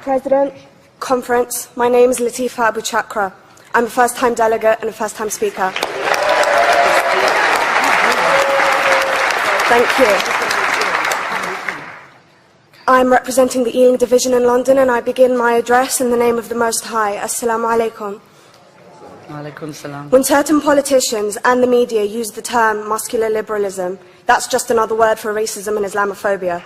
President, Conference, my name is Latifa Abu Chakra. I'm a first-time delegate and a first-time speaker. Thank you. I'm representing the Ealing Division in London, and I begin my address in the name of the Most High. Assalamu alaikum. Alaikum salam. When certain politicians and the media use the term muscular liberalism, that's just another word for racism and Islamophobia.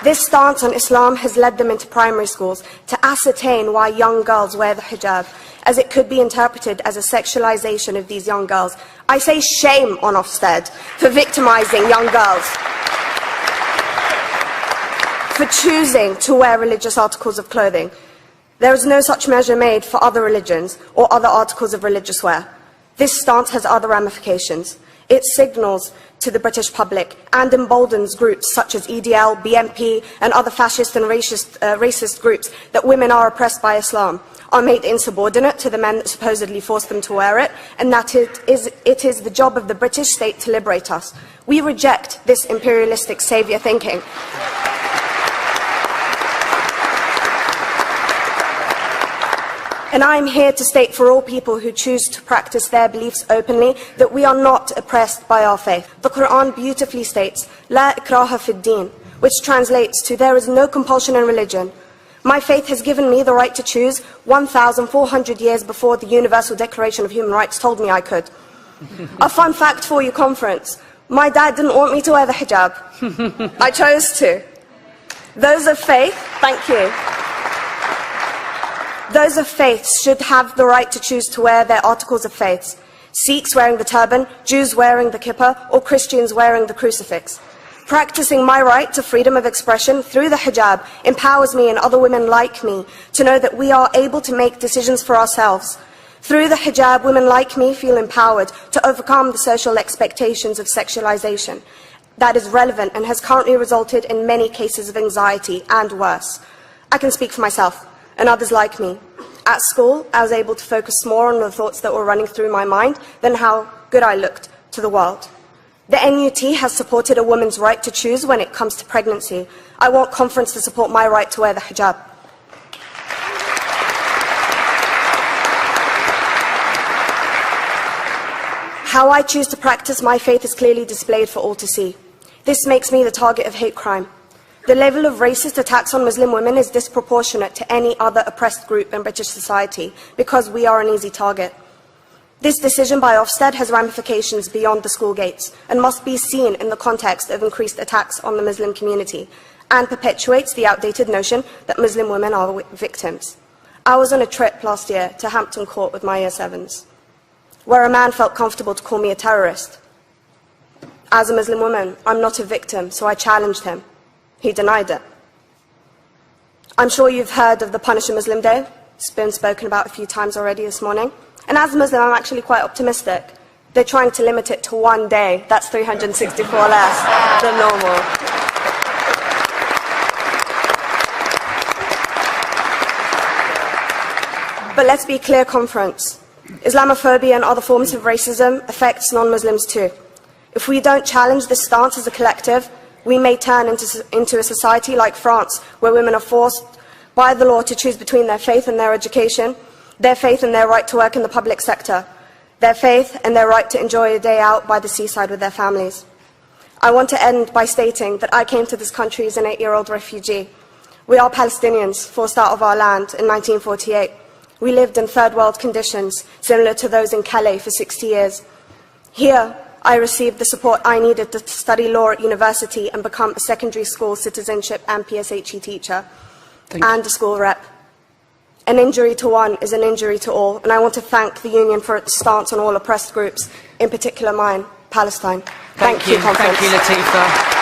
This stance on Islam has led them into primary schools to ascertain why young girls wear the hijab, as it could be interpreted as a sexualization of these young girls. I say shame on Ofsted for victimizing young girls, for choosing to wear religious articles of clothing. There is no such measure made for other religions or other articles of religious wear. This stance has other ramifications. It signals to the British public and emboldens groups such as EDL, BNP and other fascist and racist groups that women are oppressed by Islam, are made insubordinate to the men that supposedly forced them to wear it, and that it is the job of the British state to liberate us. We reject this imperialistic saviour thinking. And I am here to state for all people who choose to practice their beliefs openly that we are not oppressed by our faith. The Quran beautifully states, La ikraha fid din, which translates to, there is no compulsion in religion. My faith has given me the right to choose 1,400 years before the Universal Declaration of Human Rights told me I could. A fun fact for you, conference. My dad didn't want me to wear the hijab. I chose to. Those of faith, thank you. Those of faith should have the right to choose to wear their articles of faith. Sikhs wearing the turban, Jews wearing the kippah, or Christians wearing the crucifix. Practicing my right to freedom of expression through the hijab empowers me and other women like me to know that we are able to make decisions for ourselves. Through the hijab, women like me feel empowered to overcome the social expectations of sexualization that is relevant and has currently resulted in many cases of anxiety and worse. I can speak for myself and others like me. At school, I was able to focus more on the thoughts that were running through my mind than how good I looked to the world. The NUT has supported a woman's right to choose when it comes to pregnancy. I want conference to support my right to wear the hijab. How I choose to practice my faith is clearly displayed for all to see. This makes me the target of hate crime. The level of racist attacks on Muslim women is disproportionate to any other oppressed group in British society because we are an easy target. This decision by Ofsted has ramifications beyond the school gates and must be seen in the context of increased attacks on the Muslim community and perpetuates the outdated notion that Muslim women are victims. I was on a trip last year to Hampton Court with my Year 7s, where a man felt comfortable to call me a terrorist. As a Muslim woman, I'm not a victim, so I challenged him. He denied it. I'm sure you've heard of the Punish a Muslim Day. It's been spoken about a few times already this morning. And as a Muslim, I'm actually quite optimistic. They're trying to limit it to one day. That's 364 less than normal. But let's be clear, conference. Islamophobia and other forms of racism affects non-Muslims too. If we don't challenge this stance as a collective, we may turn into a society like France, where women are forced by the law to choose between their faith and their education, their faith and their right to work in the public sector, their faith and their right to enjoy a day out by the seaside with their families. I want to end by stating that I came to this country as an 8-year-old refugee. We are Palestinians, forced out of our land in 1948. We lived in third world conditions, similar to those in Calais for 60 years. Here, I received the support I needed to study law at university and become a secondary school citizenship and PSHE teacher and a school rep. An injury to one is an injury to all, and I want to thank the Union for its stance on all oppressed groups, in particular mine, Palestine. Thank you, conference. Thank you, Latifa.